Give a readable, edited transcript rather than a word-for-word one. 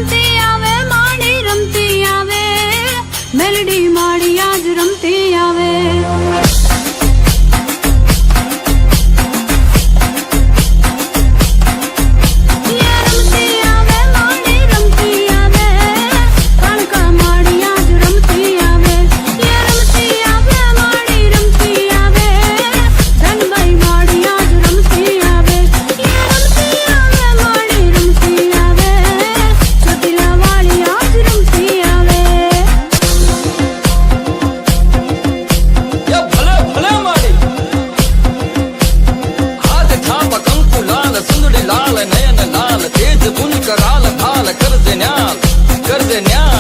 રમતી આવે માડી રમતી આવે મેલડી માડી આજ રમતી આવે कर दे न्याल